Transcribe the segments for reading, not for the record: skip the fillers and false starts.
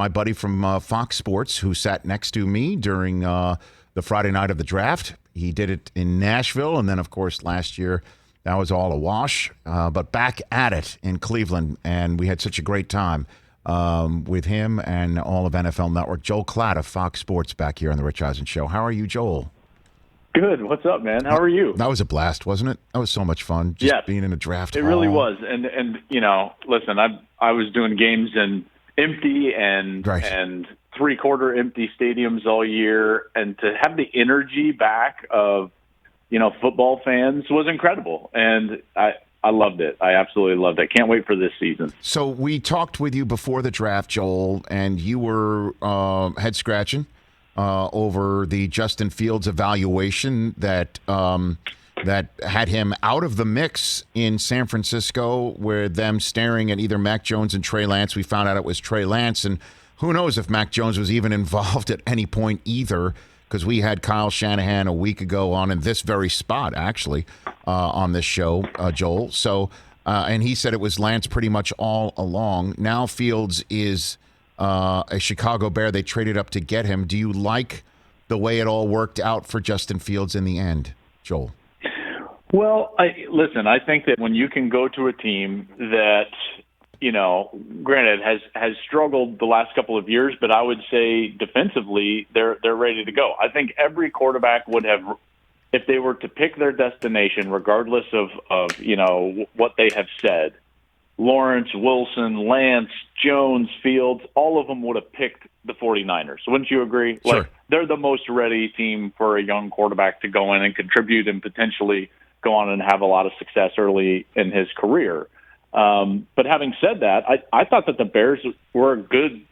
my buddy from Fox Sports who sat next to me during the Friday night of the draft. He did it in Nashville, and then, of course, last year that was all a wash. But back at it in Cleveland, and we had such a great time with him and all of NFL Network. Joel Klatt of Fox Sports back here on the Rich Eisen Show. How are you, Joel? Good. What's up, man? How are you? That was a blast, wasn't it? That was so much fun. Just being in a draft hall. It really was. And listen, I was doing games in empty and 3/4 empty stadiums all year, and to have the energy back of football fans was incredible, and I loved it. I absolutely loved it. Can't wait for this season. So we talked with you before the draft, Joel, and you were head scratching over the Justin Fields evaluation that had him out of the mix in San Francisco, where them staring at either Mac Jones and Trey Lance. We found out it was Trey Lance, and who knows if Mac Jones was even involved at any point either, because we had Kyle Shanahan a week ago on in this very spot, actually, on this show, Joel. So, and he said it was Lance pretty much all along. Now Fields is a Chicago Bear. They traded up to get him. Do you like the way it all worked out for Justin Fields in the end, Joel? Well, I think that when you can go to a team that, granted has struggled the last couple of years, but I would say defensively they're ready to go. I think every quarterback would have, if they were to pick their destination, regardless of what they have said, Lawrence, Wilson, Lance, Jones, Fields, all of them would have picked the 49ers. Wouldn't you agree? Sure. Like, they're the most ready team for a young quarterback to go in and contribute and potentially go on and have a lot of success early in his career. But having said that, I thought that the Bears were a good,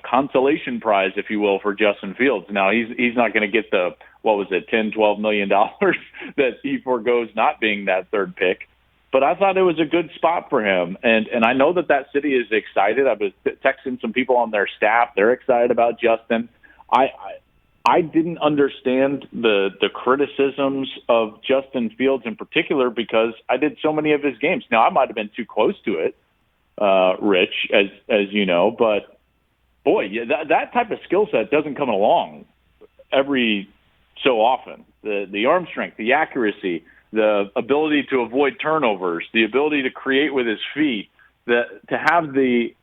consolation prize, if you will, for Justin Fields. Now, he's not going to get the, $10, $12 million that he forgoes not being that third pick. But I thought it was a good spot for him. And I know that city is excited. I was texting some people on their staff. They're excited about Justin. I didn't understand the criticisms of Justin Fields in particular because I did so many of his games. Now, I might have been too close to it, Rich, as you know. But, boy, that type of skill set doesn't come along every so often. The arm strength, the accuracy, the ability to avoid turnovers, the ability to create with his feet, to have the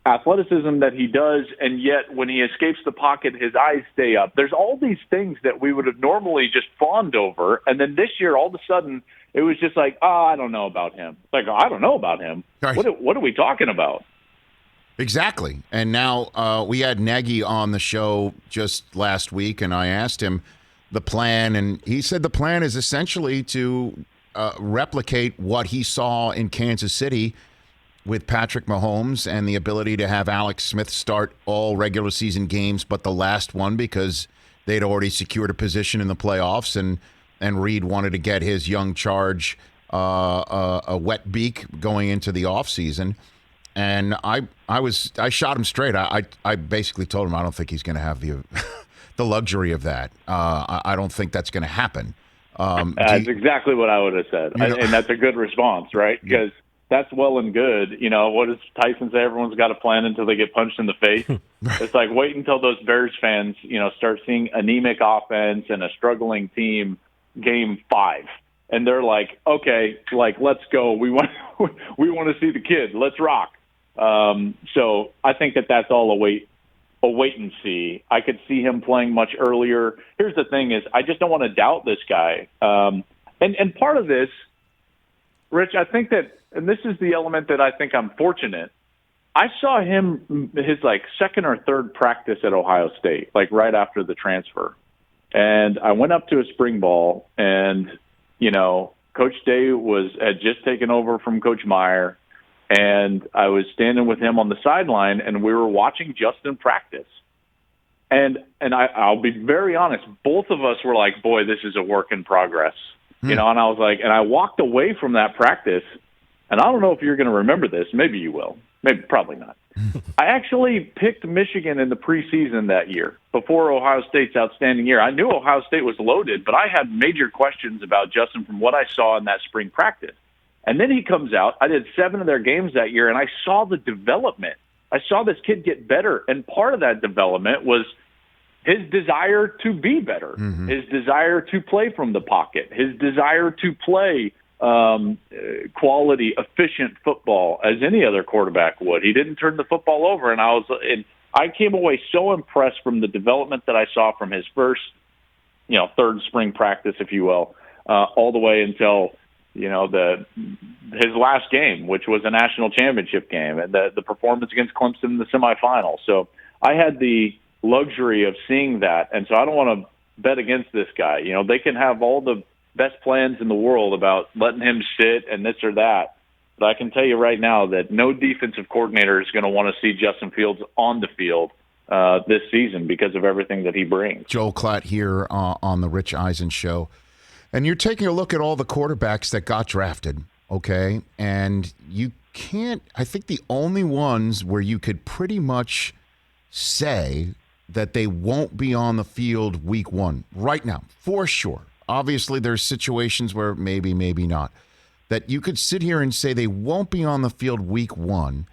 athleticism that he does, and yet when he escapes the pocket, his eyes stay up. There's all these things that we would have normally just fawned over, and then this year, all of a sudden, it was just like, I don't know about him. Like, I don't know about him. Right. What are we talking about? Exactly. And now we had Nagy on the show just last week, and I asked him the plan, and he said the plan is essentially to replicate what he saw in Kansas City with Patrick Mahomes and the ability to have Alex Smith start all regular season games but the last one because they'd already secured a position in the playoffs, and Reed wanted to get his young charge a wet beak going into the offseason. And I shot him straight. I basically told him I don't think he's going to have the luxury of that. I don't think that's going to happen. That's exactly what I would have said. And that's a good response, right? Because that's well and good. What does Tyson say? Everyone's got a plan until they get punched in the face. It's like, wait until those Bears fans, start seeing anemic offense and a struggling team game 5. And they're like, okay, let's go. We want to see the kid. Let's rock. So I think that's all a wait and see. I could see him playing much earlier. Here's the thing is I just don't want to doubt this guy. And part of this, Rich, I think that, and this is the element that I think I'm fortunate. I saw him, his second or third practice at Ohio State, right after the transfer. And I went up to a spring ball and, Coach Day had just taken over from Coach Meyer. And I was standing with him on the sideline, and we were watching Justin practice. And I'll be very honest, both of us were like, boy, this is a work in progress. And I was like, and I walked away from that practice, and I don't know if you're going to remember this. Maybe you will. Probably not. I actually picked Michigan in the preseason that year, before Ohio State's outstanding year. I knew Ohio State was loaded, but I had major questions about Justin from what I saw in that spring practice. And then he comes out. I did 7 of their games that year, and I saw the development I saw this kid get better, and part of that development was his desire to be better, his desire to play from the pocket, his desire to play quality, efficient football as any other quarterback would. He didn't turn the football over, and I came away so impressed from the development that I saw from his first, third spring practice, if you will, all the way until his last game, which was a national championship game, and the performance against Clemson in the semifinal. So I had the luxury of seeing that, and so I don't want to bet against this guy. They can have all the best plans in the world about letting him sit and this or that, but I can tell you right now that no defensive coordinator is going to want to see Justin Fields on the field this season because of everything that he brings. Joel Klatt here on the Rich Eisen Show. And you're taking a look at all the quarterbacks that got drafted, okay? And you can't – I think the only ones where you could pretty much say that they won't be on the field week one right now, for sure. Obviously, there's situations where maybe, maybe not. That you could sit here and say they won't be on the field week one,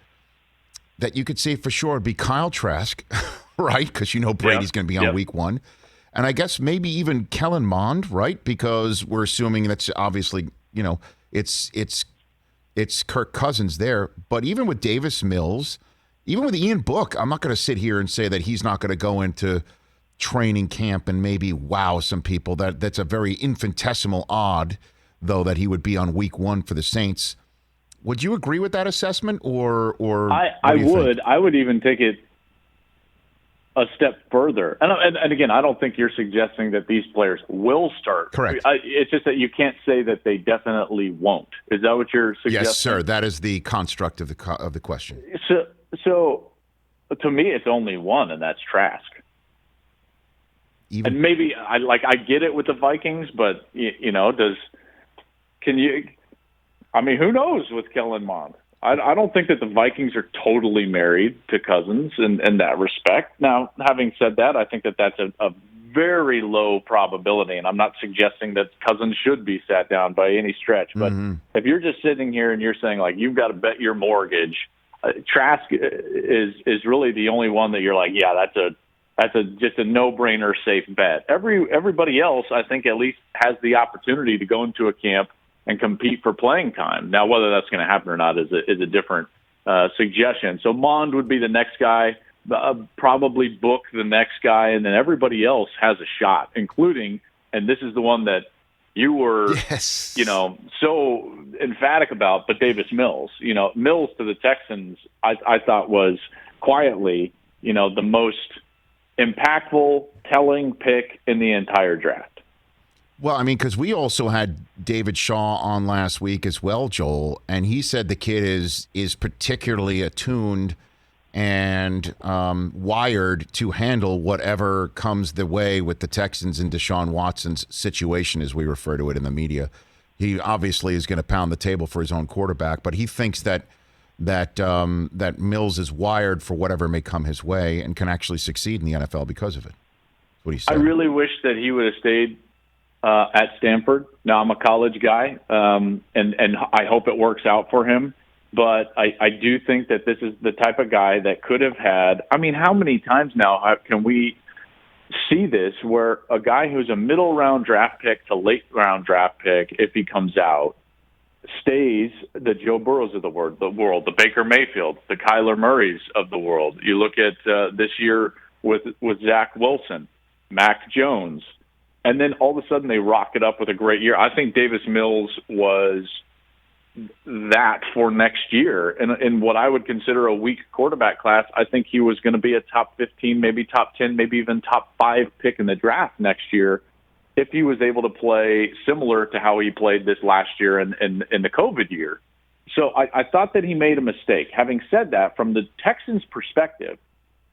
that you could say for sure would be Kyle Trask, right? Because Brady's going to be on week one. And I guess maybe even Kellen Mond, right? Because we're assuming that's obviously, it's Kirk Cousins there. But even with Davis Mills, even with Ian Book, I'm not going to sit here and say that he's not going to go into training camp and maybe wow some people. That's a very infinitesimal odd, though, that he would be on week one for the Saints. Would you agree with that assessment, or I would. I would even take it a step further. And again, I don't think you're suggesting that these players will start. Correct. It's just that you can't say that they definitely won't. Is that what you're suggesting? Yes, sir. That is the construct of the question. So to me, it's only one, and that's Trask. And maybe I get it with the Vikings, but who knows with Kellen Mond? I don't think that the Vikings are totally married to Cousins in that respect. Now, having said that, I think that that's a very low probability, and I'm not suggesting that Cousins should be sat down by any stretch. But if you're just sitting here and you're saying, you've got to bet your mortgage, Trask is really the only one that you're like, yeah, that's just a no-brainer safe bet. Everybody else, I think, at least has the opportunity to go into a camp and compete for playing time. Now, whether that's going to happen or not is a different suggestion. So Mond would be the next guy, probably Book the next guy, and then everybody else has a shot, including, and this is the one that you were, so emphatic about, but Davis Mills. Mills to the Texans, I thought was quietly, the most impactful, telling pick in the entire draft. Well, I mean, because we also had David Shaw on last week as well, Joel, and he said the kid is particularly attuned and wired to handle whatever comes the way with the Texans and Deshaun Watson's situation, as we refer to it in the media. He obviously is going to pound the table for his own quarterback, but he thinks that Mills is wired for whatever may come his way and can actually succeed in the NFL because of it. What do you say? I really wish that he would have stayed at Stanford. Now, I'm a college guy, and I hope it works out for him. But I do think that this is the type of guy that could have had – I mean, how many times now can we see this where a guy who's a middle-round draft pick to late-round draft pick, if he comes out, stays the Joe Burrows of the world, the Baker Mayfield, the Kyler Murrays of the world. You look at this year with Zach Wilson, Mac Jones, and then all of a sudden they rock it up with a great year. I think Davis Mills was that for next year. In what I would consider a weak quarterback class, I think he was going to be a top 15, maybe top 10, maybe even top 5 pick in the draft next year if he was able to play similar to how he played this last year in the COVID year. So I thought that he made a mistake. Having said that, from the Texans' perspective,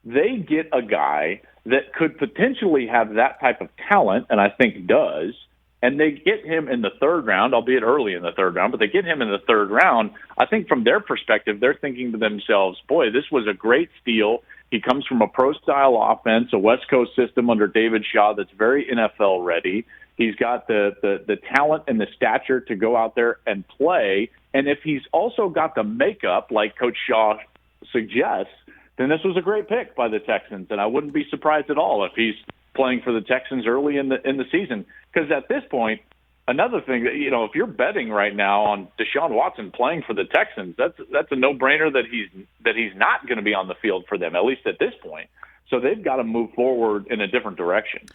they get a guy that could potentially have that type of talent, and I think does, and they get him in the third round, albeit early in the third round, but they get him in the third round. I think from their perspective, they're thinking to themselves, boy, this was a great steal. He comes from a pro-style offense, a West Coast system under David Shaw that's very NFL ready. He's got the talent and the stature to go out there and play. And if he's also got the makeup, like Coach Shaw suggests, then this was a great pick by the Texans, and I wouldn't be surprised at all if he's playing for the Texans early in the season. Because at this point, another thing that, if you're betting right now on Deshaun Watson playing for the Texans, that's a no-brainer that he's not going to be on the field for them, at least at this point. So they've got to move forward in a different direction.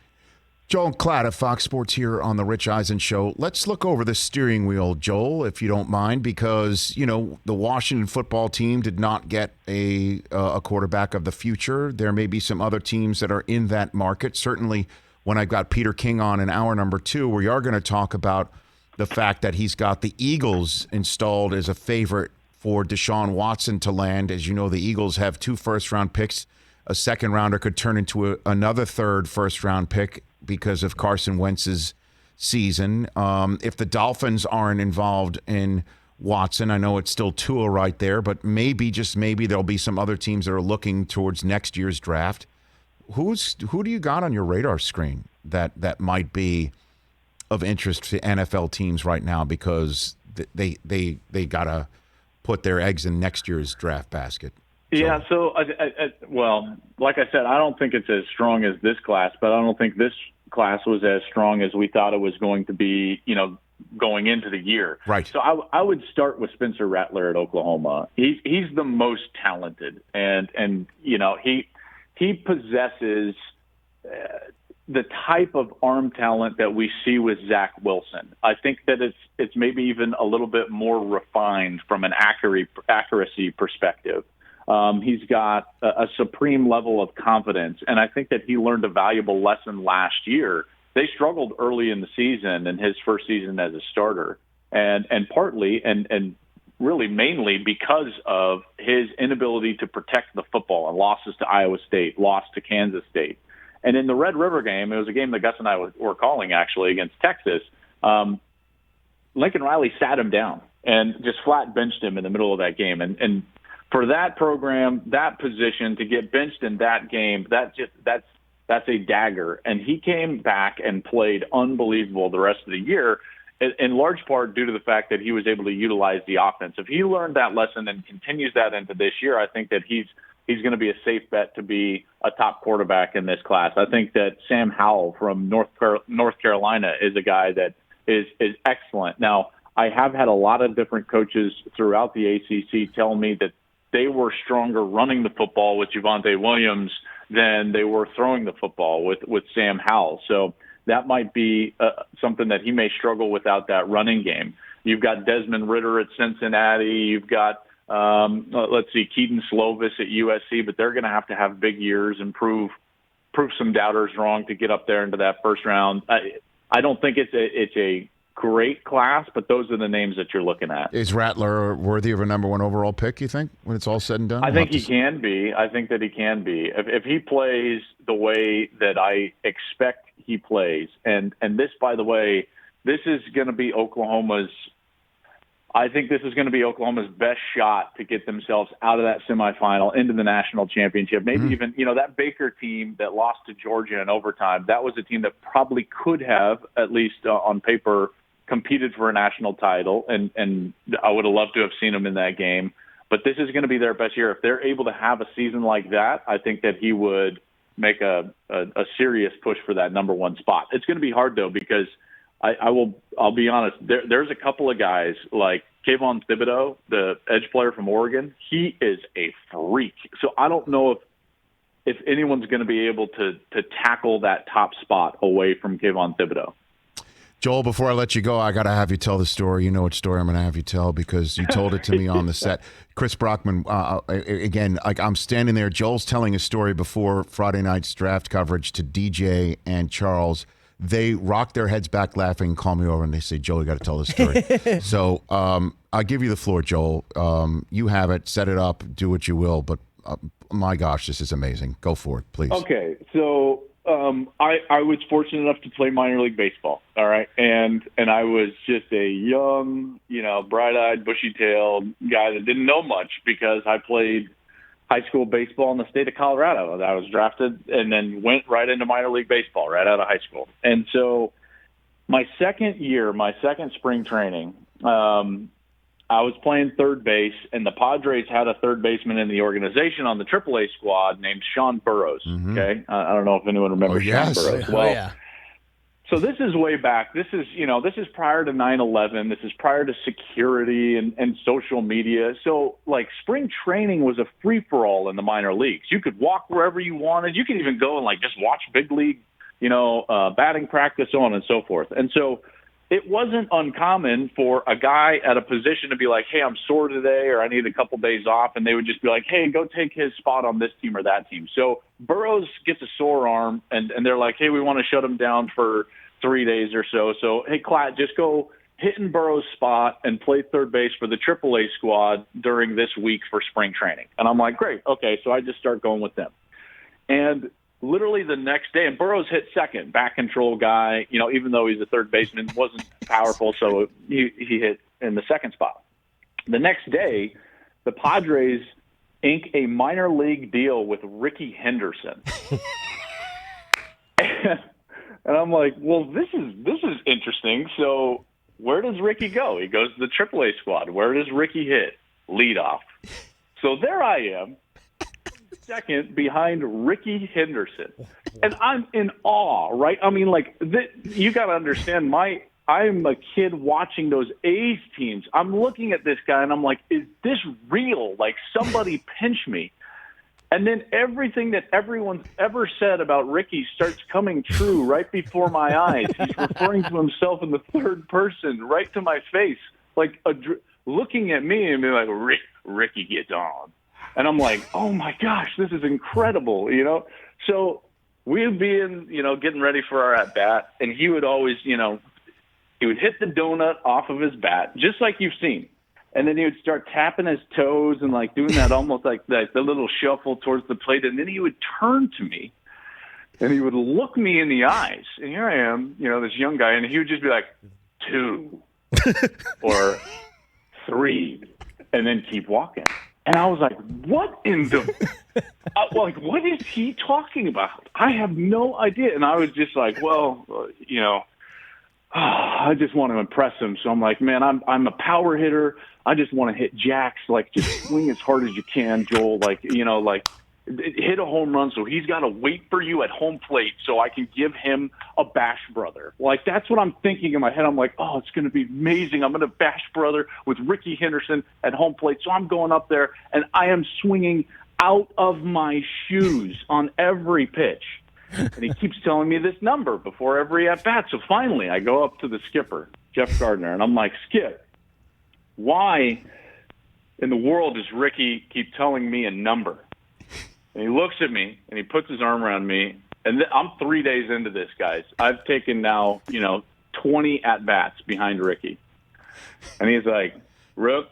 Joel Klatt of Fox Sports here on the Rich Eisen Show. Let's look over the steering wheel, Joel, if you don't mind, because, the Washington football team did not get a quarterback of the future. There may be some other teams that are in that market. Certainly when I've got Peter King on in hour number 2, we are going to talk about the fact that he's got the Eagles installed as a favorite for Deshaun Watson to land. As you know, the Eagles have 2 first-round picks. A second-rounder could turn into another third first-round pick because of Carson Wentz's season. If the Dolphins aren't involved in Watson, I know it's still Tua right there, but maybe, just maybe, there'll be some other teams that are looking towards next year's draft. Who do you got on your radar screen that might be of interest to NFL teams right now, because they gotta put their eggs in next year's draft basket? Yeah, so well, like I said, I don't think it's as strong as this class, but I don't think this class was as strong as we thought it was going to be, going into the year. Right. So I would start with Spencer Rattler at Oklahoma. He's the most talented, and he possesses the type of arm talent that we see with Zach Wilson. I think that it's maybe even a little bit more refined from an accuracy perspective. He's got a supreme level of confidence, and I think that he learned a valuable lesson last year. They struggled early in the season, in his first season as a starter, and partly and really mainly because of his inability to protect the football and losses to Iowa State, loss to Kansas State. And in the Red River game, it was a game that Gus and I were calling, actually, against Texas. Lincoln Riley sat him down and just flat benched him in the middle of that game. And for that program, that position, to get benched in that game, that's a dagger. And he came back and played unbelievable the rest of the year, in large part due to the fact that he was able to utilize the offense. If he learned that lesson and continues that into this year, I think that he's going to be a safe bet to be a top quarterback in this class. I think that Sam Howell from North Carolina is a guy that is excellent. Now, I have had a lot of different coaches throughout the ACC tell me that they were stronger running the football with Javonte Williams than they were throwing the football with Sam Howell. So that might be something that he may struggle without that running game. You've got Desmond Ridder at Cincinnati. You've got, Keaton Slovis at USC, but they're going to have big years and prove some doubters wrong to get up there into that first round. I don't think it's a great class, but those are the names that you're looking at. Is Rattler worthy of a number 1 overall pick, you think, when it's all said and done? I think he can be. I think that he can be. If he plays the way that I expect he plays, and this, by the way, this is going to be Oklahoma's best shot to get themselves out of that semifinal into the national championship. Maybe even, that Baker team that lost to Georgia in overtime, that was a team that probably could have, at least on paper, competed for a national title, and I would have loved to have seen him in that game. But this is going to be their best year. If they're able to have a season like that, I think that he would make a serious push for that number 1 spot. It's going to be hard, though, because I'll be honest, there's a couple of guys like Kayvon Thibodeau, the edge player from Oregon. He is a freak. So I don't know if anyone's going to be able to tackle that top spot away from Kayvon Thibodeau. Joel, before I let you go, I got to have you tell the story. You know what story I'm going to have you tell because you told it to me on the set. Chris Brockman, again, like I'm standing there. Joel's telling a story before Friday night's draft coverage to DJ and Charles. They rock their heads back laughing and call me over and they say, Joel, you got to tell the story. So I'll give you the floor, Joel. You have it. Set it up. Do what you will. But my gosh, this is amazing. Go for it, please. Okay. So I was fortunate enough to play minor league baseball. All right. And I was just a young, bright-eyed, bushy-tailed guy that didn't know much because I played high school baseball in the state of Colorado. I was drafted and then went right into minor league baseball right out of high school. And so my second spring training, I I was playing third base, and the Padres had a third baseman in the organization on the AAA squad named Sean Burroughs. Okay, I don't know if anyone remembers Sean Burroughs. Well, yeah. So this is way back. This is prior to 9/11. This is prior to security and social media. So like spring training was a free for all in the minor leagues. You could walk wherever you wanted. You could even go and like just watch big league, batting practice, so on and so forth. And so it wasn't uncommon for a guy at a position to be like, hey, I'm sore today, or I need a couple days off. And they would just be like, hey, go take his spot on this team or that team. So Burroughs gets a sore arm, and they're like, hey, we want to shut him down for 3 days or so. So, hey, Klatt, just go hit in Burroughs' spot and play third base for the AAA squad during this week for spring training. And I'm like, great. Okay. So I just start going with them. And literally the next day, and Burroughs hit second, back control guy, even though he's a third baseman, wasn't powerful. So he hit in the second spot. The next day, the Padres ink a minor league deal with Rickey Henderson. And I'm like, well, this is interesting. So where does Rickey go? He goes to the AAA squad. Where does Rickey hit? Leadoff. So there I am, second behind Rickey Henderson. And I'm in awe, right? I mean, like, you got to understand, I'm a kid watching those A's teams. I'm looking at this guy, and I'm like, is this real? Like, somebody pinch me. And then everything that everyone's ever said about Rickey starts coming true right before my eyes. He's referring to himself in the third person right to my face, like looking at me and being like, Rickey gets on. And I'm like, oh, my gosh, this is incredible, So we would be getting ready for our at-bat, and he would always, he would hit the donut off of his bat, just like you've seen. And then he would start tapping his toes and like doing that almost like the little shuffle towards the plate. And then he would turn to me and he would look me in the eyes. And here I am, this young guy. And he would just be like, 2 or 3, and then keep walking. And I was like, what in the what is he talking about? I have no idea. And I was just like, well, I just want to impress him. So I'm like, man, I'm a power hitter. I just want to hit jacks. Like, just swing as hard as you can, Joel. Like, hit a home run. So he's got to wait for you at home plate so I can give him a bash brother. Like, that's what I'm thinking in my head. I'm like, oh, it's going to be amazing. I'm going to bash brother with Rickey Henderson at home plate. So I'm going up there and I am swinging out of my shoes on every pitch. And he keeps telling me this number before every at-bat. So finally, I go up to the skipper, Jeff Gardner, and I'm like, Skip, why in the world does Rickey keep telling me a number? And he looks at me, and he puts his arm around me, and I'm 3 days into this, guys. I've taken now, 20 at-bats behind Rickey. And he's like, Rook,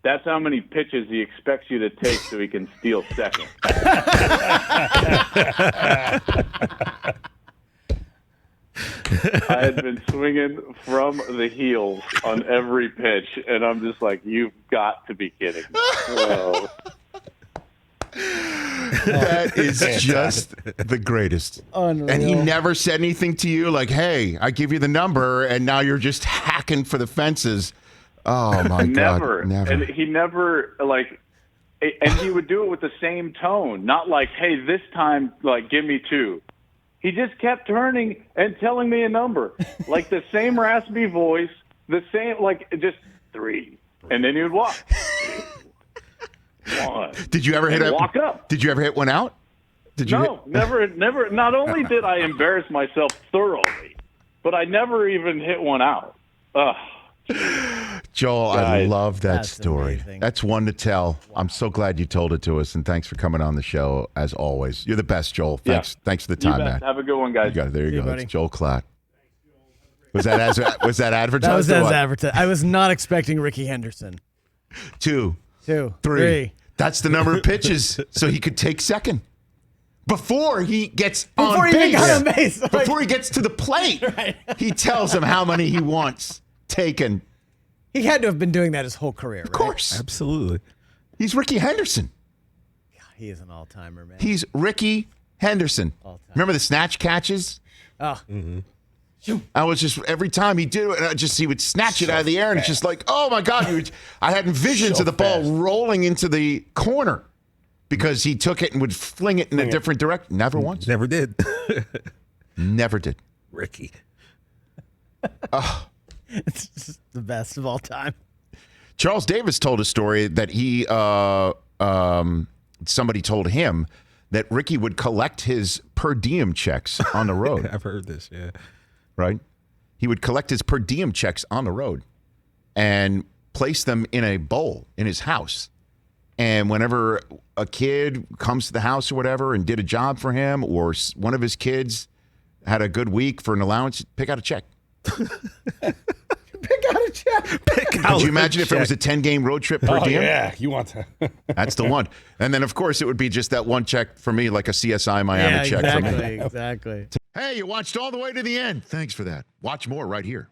that's how many pitches he expects you to take so he can steal second. I had been swinging from the heels on every pitch, and I'm just like, you've got to be kidding me. Whoa. That is just the greatest. Unreal. And he never said anything to you like, hey, I give you the number, and now you're just hacking for the fences. Oh, my God. Never. And he never, and he would do it with the same tone, not like, hey, this time, give me 2. He just kept turning and telling me a number, like the same raspy voice, the same, just 3. And then he would walk. 1. Did you ever walk up? Did you ever hit one out? No, never. Not only did I embarrass myself thoroughly, but I never even hit one out. Ugh. Joel, I love that story. Amazing. That's one to tell. Wow. I'm so glad you told it to us, and thanks for coming on the show, as always. You're the best, Joel. Thanks for the time, man. Have a good one, guys. There you go. Buddy. It's Joel Klatt. Was that advertised? That was as advertised. I was not expecting Rickey Henderson. 2, 3. That's the number of pitches, so he could take second. Before he gets on Before he base. got on base. Before he gets to the plate. Right. He tells him how many he wants taken. He had to have been doing that his whole career, right? Of course. Absolutely. He's Rickey Henderson. He is an all-timer, man. He's Rickey Henderson. All-time. Remember the snatch catches? Oh. Mm-hmm. I was just, every time he did it, he would snatch it out of the air, and it's just like, oh my God. I had visions of the ball rolling into the corner because he took it and would fling it in a different direction. Never once. Never did. Never did. Ricky. It's just the best of all time. Charles Davis told a story that somebody told him that Ricky would collect his per diem checks on the road. I've heard this, yeah. Right? He would collect his per diem checks on the road and place them in a bowl in his house. And whenever a kid comes to the house or whatever and did a job for him, or one of his kids had a good week for an allowance, pick out a check. Pick out a check. Could you imagine if it was a 10-game road trip per diem? Yeah, you want to. That's the one. And then, of course, it would be just that one check for me, like a CSI Miami check for me. Exactly. Hey, you watched all the way to the end. Thanks for that. Watch more right here.